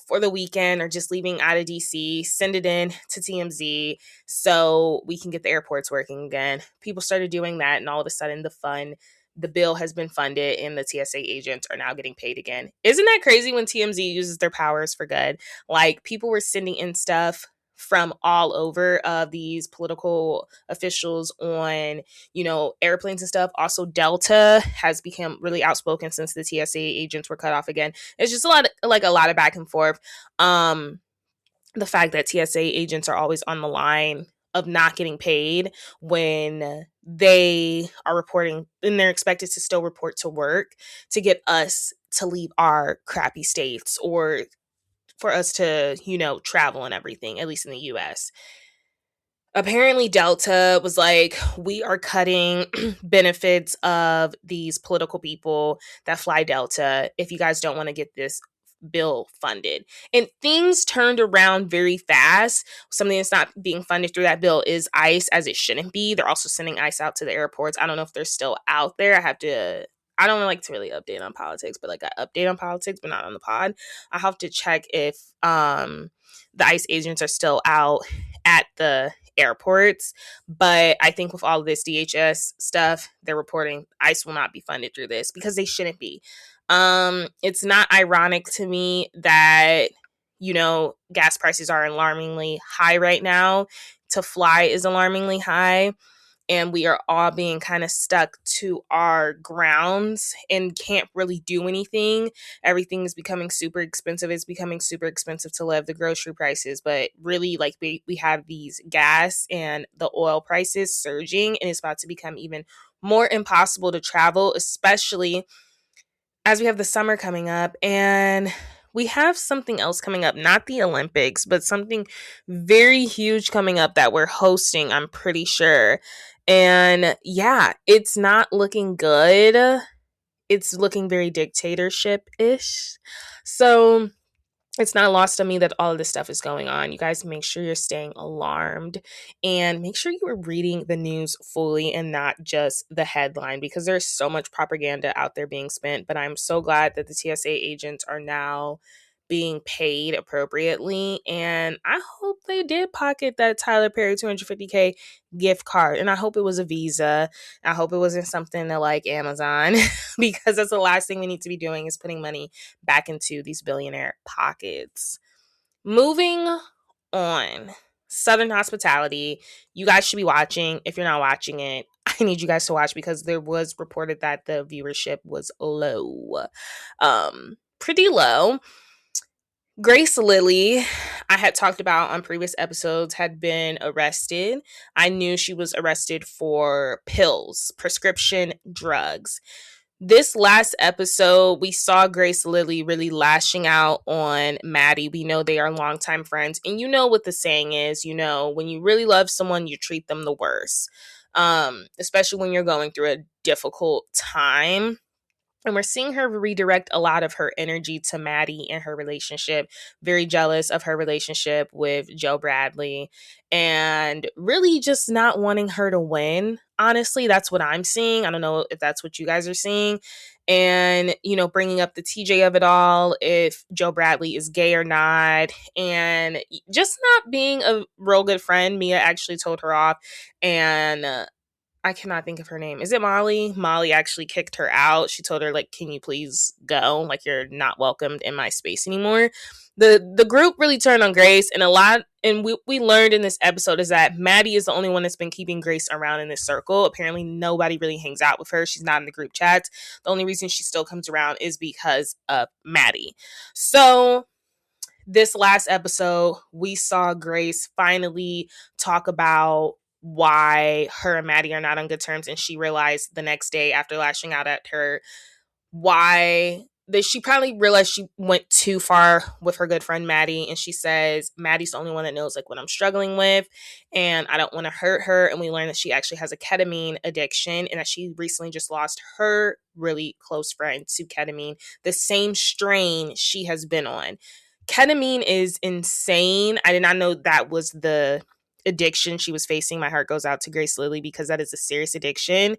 for the weekend, or just leaving out of DC, send it in to TMZ so we can get the airports working again. People started doing that, and all of a sudden the bill has been funded and the TSA agents are now getting paid again. Isn't that crazy when TMZ uses their powers for good? Like, people were sending in stuff from all over of these political officials on, airplanes and stuff. Also, Delta has become really outspoken since the TSA agents were cut off again. It's just a lot of back and forth. The fact that TSA agents are always on the line of not getting paid when they are reporting, and they're expected to still report to work to get us to leave our crappy states, or for us to, travel and everything, at least in the US. Apparently, Delta was like, we are cutting benefits of these political people that fly Delta if you guys don't want to get this bill funded. And things turned around very fast. Something that's not being funded through that bill is ICE, as it shouldn't be. They're also sending ICE out to the airports. I don't know if they're still out there. I don't like to really update on politics, but I update on politics, but not on the pod. I have to check if the ICE agents are still out at the airports. But I think with all of this DHS stuff, they're reporting ICE will not be funded through this because they shouldn't be. It's not ironic to me that, gas prices are alarmingly high right now. To fly is alarmingly high. And we are all being kind of stuck to our grounds and can't really do anything. Everything is becoming super expensive. It's becoming super expensive to live, the grocery prices. But really, we have these gas and the oil prices surging, and it's about to become even more impossible to travel, especially as we have the summer coming up. And we have something else coming up, not the Olympics, but something very huge coming up that we're hosting, I'm pretty sure. And yeah, it's not looking good. It's looking very dictatorship-ish. So it's not lost on me that all of this stuff is going on. You guys make sure you're staying alarmed and make sure you are reading the news fully and not just the headline, because there's so much propaganda out there being spent. But I'm so glad that the TSA agents are now being paid appropriately, and I hope they did pocket that Tyler Perry 250K gift card, and I hope it was a Visa. I hope it wasn't something like Amazon because that's the last thing we need to be doing, is putting money back into these billionaire pockets. Moving on, Southern Hospitality. You guys should be watching. If you're not watching it, I need you guys to watch, because there was reported that the viewership was low. Pretty low. Grace Lilly, I had talked about on previous episodes, had been arrested. I knew she was arrested for pills, prescription drugs. This last episode, we saw Grace Lilly really lashing out on Maddie. We know they are longtime friends. And you know what the saying is, when you really love someone, you treat them the worst. Especially when you're going through a difficult time. And we're seeing her redirect a lot of her energy to Maddie and her relationship. Very jealous of her relationship with Joe Bradley. And really just not wanting her to win. Honestly, that's what I'm seeing. I don't know if that's what you guys are seeing. And, bringing up the TJ of it all, if Joe Bradley is gay or not. And just not being a real good friend. Mia actually told her off. And I cannot think of her name. Is it Molly? Molly actually kicked her out. She told her, can you please go? You're not welcomed in my space anymore. The group really turned on Grace, and we learned in this episode is that Maddie is the only one that's been keeping Grace around in this circle. Apparently nobody really hangs out with her. She's not in the group chats. The only reason she still comes around is because of Maddie. So this last episode, we saw Grace finally talk about why her and Maddie are not on good terms. And she realized the next day after lashing out at her why that she probably realized she went too far with her good friend Maddie, and she says Maddie's the only one that knows like what I'm struggling with, and I don't want to hurt her. And we learned that she actually has a ketamine addiction, and that she recently just lost her really close friend to ketamine, the same strain she has been on. Ketamine is insane. I did not know that was the addiction she was facing. My heart goes out to Grace Lilly because that is a serious addiction.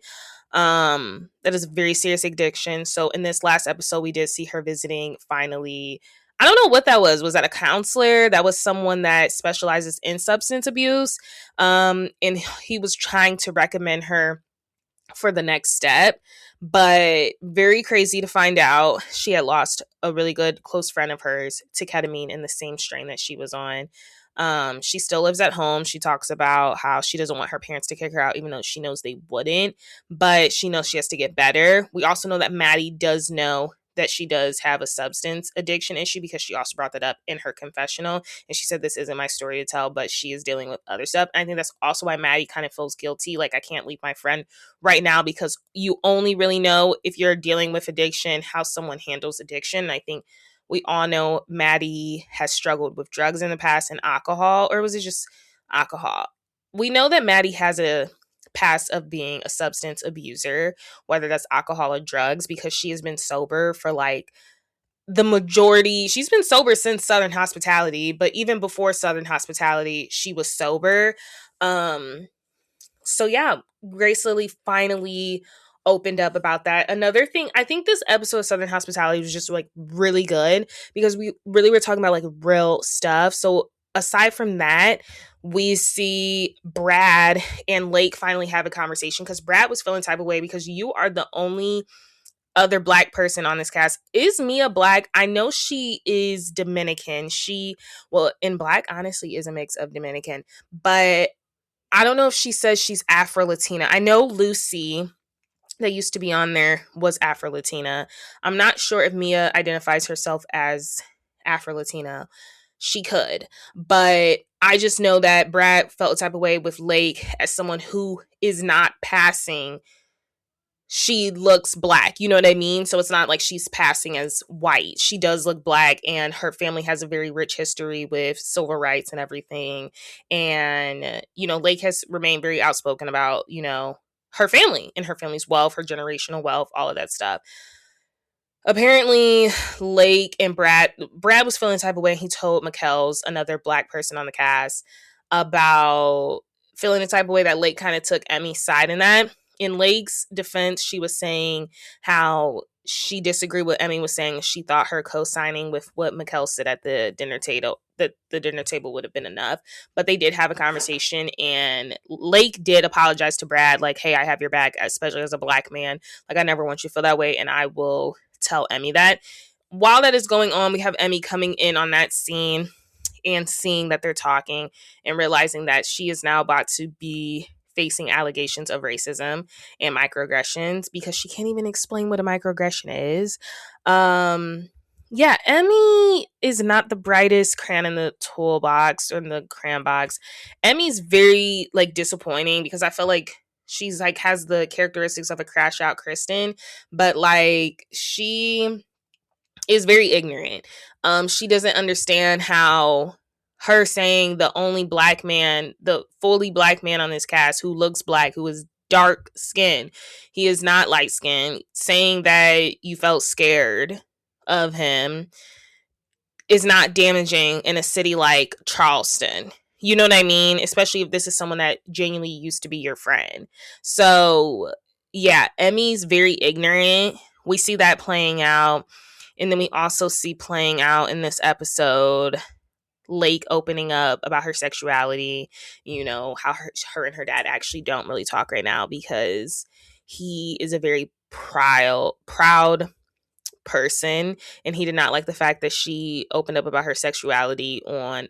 That is a very serious addiction. So in this last episode, we did see her visiting finally. I don't know what that was. Was that a counselor? That was someone that specializes in substance abuse. And he was trying to recommend her for the next step. But very crazy to find out she had lost a really good close friend of hers to ketamine in the same strain that she was on. She still lives at home. She talks about how she doesn't want her parents to kick her out, even though she knows they wouldn't, but she knows she has to get better. We also know that Maddie does know that she does have a substance addiction issue because she also brought that up in her confessional. And she said, this isn't my story to tell, but she is dealing with other stuff. And I think that's also why Maddie kind of feels guilty. Like, I can't leave my friend right now, because you only really know if you're dealing with addiction, how someone handles addiction. And I think we all know Maddie has struggled with drugs in the past and alcohol, or was it just alcohol? We know that Maddie has a past of being a substance abuser, whether that's alcohol or drugs, because she has been sober for like the majority. She's been sober since Southern Hospitality, but even before Southern Hospitality, she was sober. So yeah, Grace Lilly finally opened up about that. Another thing, I think this episode of Southern Hospitality was just like really good because we really were talking about like real stuff. So aside from that, we see Brad and Lake finally have a conversation because Brad was feeling type of way because you are the only other Black person on this cast. Is Mia Black? I know she is Dominican. Well, in Black, honestly, is a mix of Dominican, but I don't know if she says she's Afro-Latina. I know Lucy, that used to be on there, was Afro-Latina. I'm not sure if Mia identifies herself as Afro-Latina. She could. But I just know that Brad felt a type of way with Lake as someone who is not passing. She looks Black, you know what I mean? So it's not like she's passing as white. She does look Black, and her family has a very rich history with civil rights and everything. And, Lake has remained very outspoken about, her family and her family's wealth, her generational wealth, all of that stuff. Apparently, Lake and Brad was feeling the type of way. He told McKells, another Black person on the cast, about feeling the type of way that Lake kind of took Emmy's side in that. In Lake's defense, she was saying how she disagreed with Emmy was saying. She thought her co-signing with what McKell said at the dinner table, that the dinner table would have been enough. But they did have a conversation, and Lake did apologize to Brad, like, hey, I have your back, especially as a Black man. Like, I never want you to feel that way, and I will tell Emmy that. While that is going on, we have Emmy coming in on that scene and seeing that they're talking and realizing that she is now about to be facing allegations of racism and microaggressions because she can't even explain what a microaggression is. Yeah, Emmy is not the brightest crayon in the toolbox or in the crayon box. Emmy's very like disappointing because I feel like she's like has the characteristics of a crash out Kristen, but like she is very ignorant. She doesn't understand how her saying the only Black man, the fully Black man on this cast who looks Black, who is dark skinned, he is not light skinned, saying that you felt scared of him is not damaging in a city like Charleston. You know what I mean? Especially if this is someone that genuinely used to be your friend. So yeah, Emmy's very ignorant. We see that playing out. And then we also see playing out in this episode Lake opening up about her sexuality, how her and her dad actually don't really talk right now because he is a very proud person, and he did not like the fact that she opened up about her sexuality on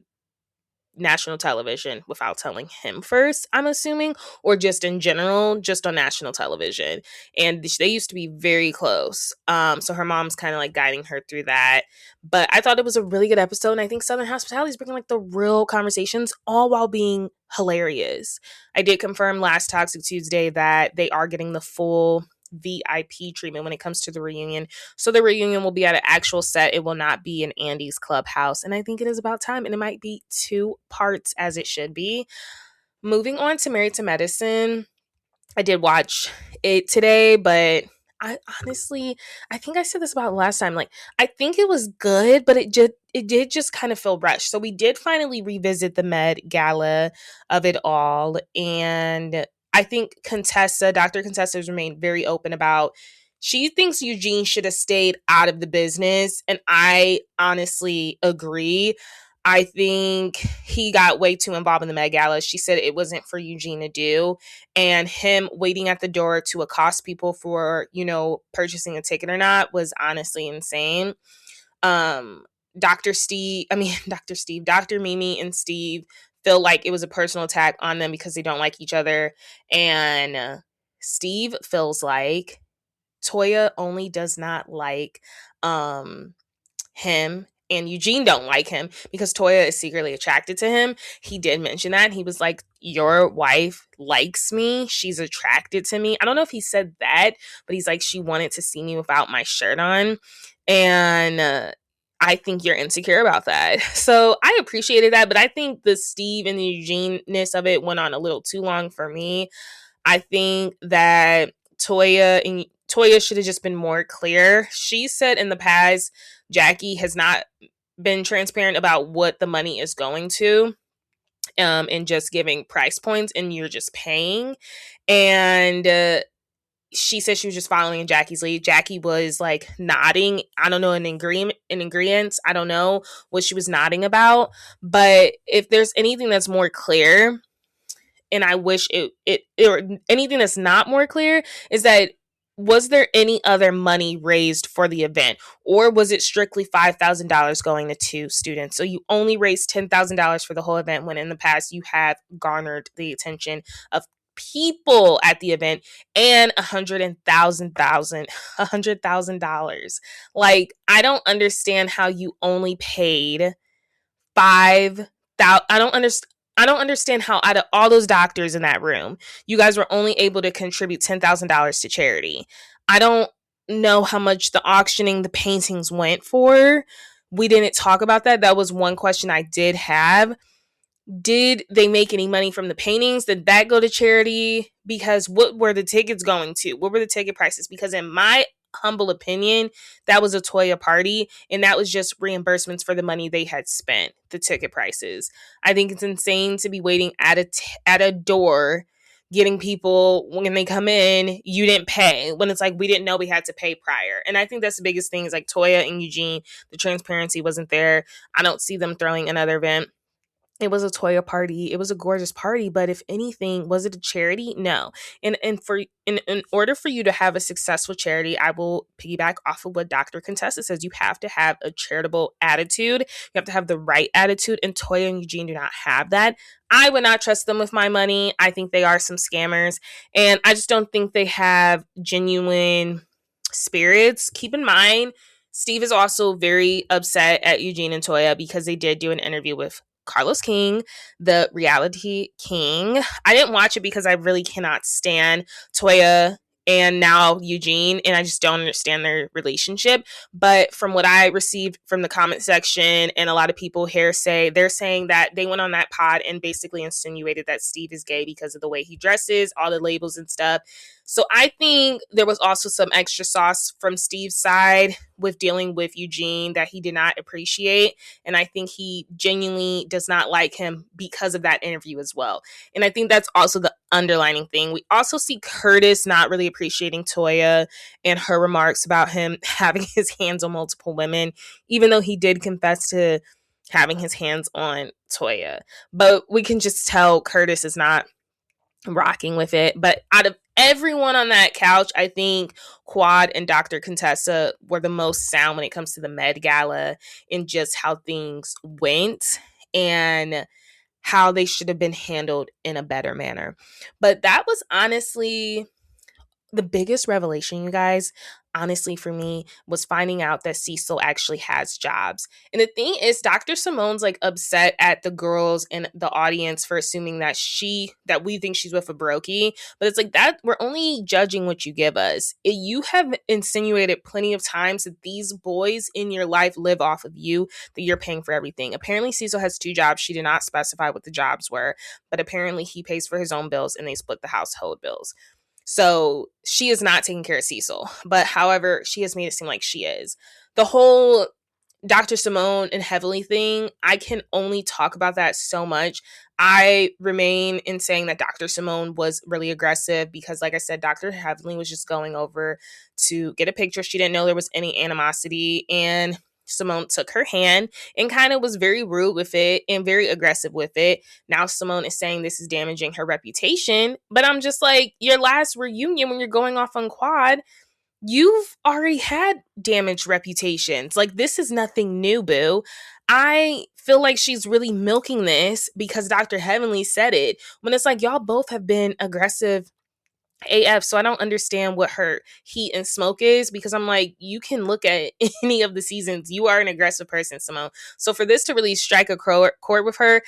national television without telling him first, I'm assuming, or just in general, just on national television. And they used to be very close. So her mom's kind of like guiding her through that. But I thought it was a really good episode. And I think Southern Hospitality is bringing like the real conversations, all while being hilarious. I did confirm last Toxic Tuesday that they are getting the full VIP treatment when it comes to the reunion. So the reunion will be at an actual set. It will not be in Andy's clubhouse. And I think it is about time. And it might be 2 parts as it should be. Moving on to Married to Medicine. I did watch it today, but I honestly, I think I said this about last time. Like, I think it was good, but it did just kind of feel rushed. So we did finally revisit the Med Gala of it all, and I think Dr. Contessa has remained very open about she thinks Eugene should have stayed out of the business, and I honestly agree. I think he got way too involved in the Met Gala. She said it wasn't for Eugene to do. And him waiting at the door to accost people for, purchasing a ticket or not was honestly insane. Dr. Mimi and Steve feel like it was a personal attack on them because they don't like each other. And Steve feels like Toya only does not like him, and Eugene don't like him because Toya is secretly attracted to him. He did mention that. He was like, your wife likes me. She's attracted to me. I don't know if he said that, but he's like, she wanted to see me without my shirt on. And I think you're insecure about that. So I appreciated that, but I think the Steve and the Eugene-ness of it went on a little too long for me. I think that Toya should have just been more clear. She said in the past, Jackie has not been transparent about what the money is going to, and just giving price points, and you're just paying. And she said she was just following Jackie's lead. Jackie was like nodding. I don't know, in ingredients. I don't know what she was nodding about. But if there's anything that's more clear, and I wish it or anything that's not more clear, is that was there any other money raised for the event, or was it strictly $5,000 going to 2 students? So you only raised $10,000 for the whole event, when in the past you have garnered the attention of people at the event, and $100,000. Like, I don't understand how you only paid 5,000. I don't understand how out of all those doctors in that room, you guys were only able to contribute $10,000 to charity. I don't know how much the auctioning, the paintings went for. We didn't talk about that. That was one question I did have. Did they make any money from the paintings? Did that go to charity? Because what were the tickets going to? What were the ticket prices? Because in my humble opinion, that was a Toya party, and that was just reimbursements for the money they had spent, the ticket prices. I think it's insane to be waiting at a door, getting people when they come in, you didn't pay, when it's like, we didn't know we had to pay prior. And I think that's the biggest thing, is like Toya and Eugene, the transparency wasn't there. I don't see them throwing another event. It was a Toya party. It was a gorgeous party, but if anything, was it a charity? No. And in order for you to have a successful charity, I will piggyback off of what Dr. Contessa says. You have to have a charitable attitude. You have to have the right attitude, and Toya and Eugene do not have that. I would not trust them with my money. I think they are some scammers, and I just don't think they have genuine spirits. Keep in mind, Steve is also very upset at Eugene and Toya because they did do an interview with Carlos King, the reality king. I didn't watch it because I really cannot stand Toya and now Eugene, and I just don't understand their relationship. But from what I received from the comment section, and a lot of people here they're saying that they went on that pod and basically insinuated that Steve is gay because of the way he dresses, all the labels and stuff. So I think there was also some extra sauce from Steve's side with dealing with Eugene that he did not appreciate. And I think he genuinely does not like him because of that interview as well. And I think that's also the underlining thing. We also see Curtis not really appreciating Toya and her remarks about him having his hands on multiple women, even though he did confess to having his hands on Toya. But we can just tell Curtis is not rocking with it. But out of everyone on that couch, I think Quad and Dr. Contessa were the most sound when it comes to the Med Gala and just how things went. And how they should have been handled in a better manner. But that was honestly the biggest revelation, you guys, honestly, for me, was finding out that Cecil actually has jobs. And the thing is, Dr. Simone's like upset at the girls in the audience for assuming that we think she's with a brokey. But it's like that, we're only judging what you give us. You have insinuated plenty of times that these boys in your life live off of you, that you're paying for everything. Apparently, Cecil has 2 jobs. She did not specify what the jobs were, but apparently he pays for his own bills and they split the household bills. So she is not taking care of Cecil. But however, she has made it seem like she is. The whole Dr. Simone and Heavenly thing, I can only talk about that so much. I remain in saying that Dr. Simone was really aggressive because, like I said, Dr. Heavenly was just going over to get a picture. She didn't know there was any animosity, and Simone took her hand and kind of was very rude with it and very aggressive with it. Now Simone is saying this is damaging her reputation, but I'm just like, your last reunion when you're going off on quad, you've already had damaged reputations. Like, this is nothing new, boo. I feel like she's really milking this because Dr. Heavenly said it, when it's like, y'all both have been aggressive AF. So I don't understand what her heat and smoke is, because I'm like, you can look at any of the seasons. You are an aggressive person, Simone. So for this to really strike a chord with her,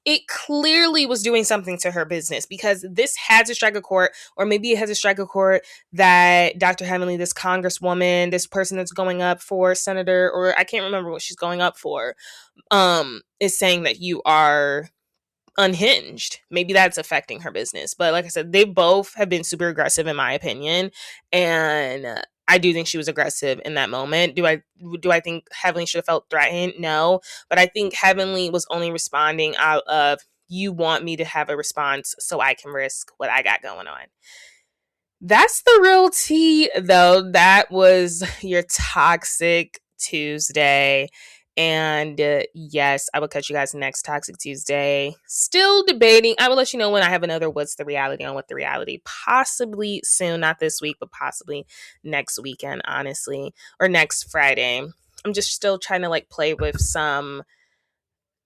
it clearly was doing something to her business, because this had to strike a chord, or maybe it has to strike a chord that Dr. Heavenly, this congresswoman, this person that's going up for senator, or I can't remember what she's going up for, is saying that you are unhinged. Maybe that's affecting her business. But like I said, they both have been super aggressive in my opinion, and I do think she was aggressive in that moment. Do I think Heavenly should have felt threatened? No, but I think Heavenly was only responding out of, you want me to have a response so I can risk what I got going on. That's the real tea, though. That was your Toxic Tuesday. And yes, I will catch you guys next Toxic Tuesday. Still debating. I will let you know when I have another What's the Reality on What the Reality. Possibly soon, not this week, but possibly next weekend, honestly. Or next Friday. I'm just still trying to like play with some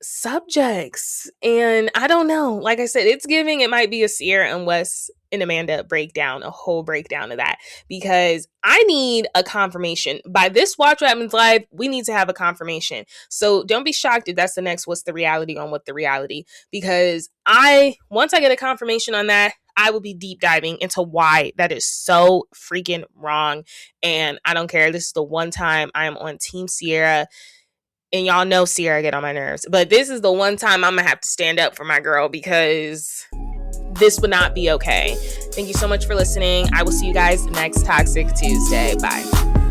subjects. And I don't know. Like I said, it's giving. It might be a Ciara and Wes and Amanda breakdown, a whole breakdown of that, because I need a confirmation. By this Watch What Happens Live, we need to have a confirmation. So don't be shocked if that's the next What's the Reality on What the Reality, because once I get a confirmation on that, I will be deep diving into why that is so freaking wrong. And I don't care. This is the one time I am on Team Ciara. And y'all know Ciara get on my nerves. But this is the one time I'm going to have to stand up for my girl, because this would not be okay. Thank you so much for listening. I will see you guys next Toxic Tuesday. Bye.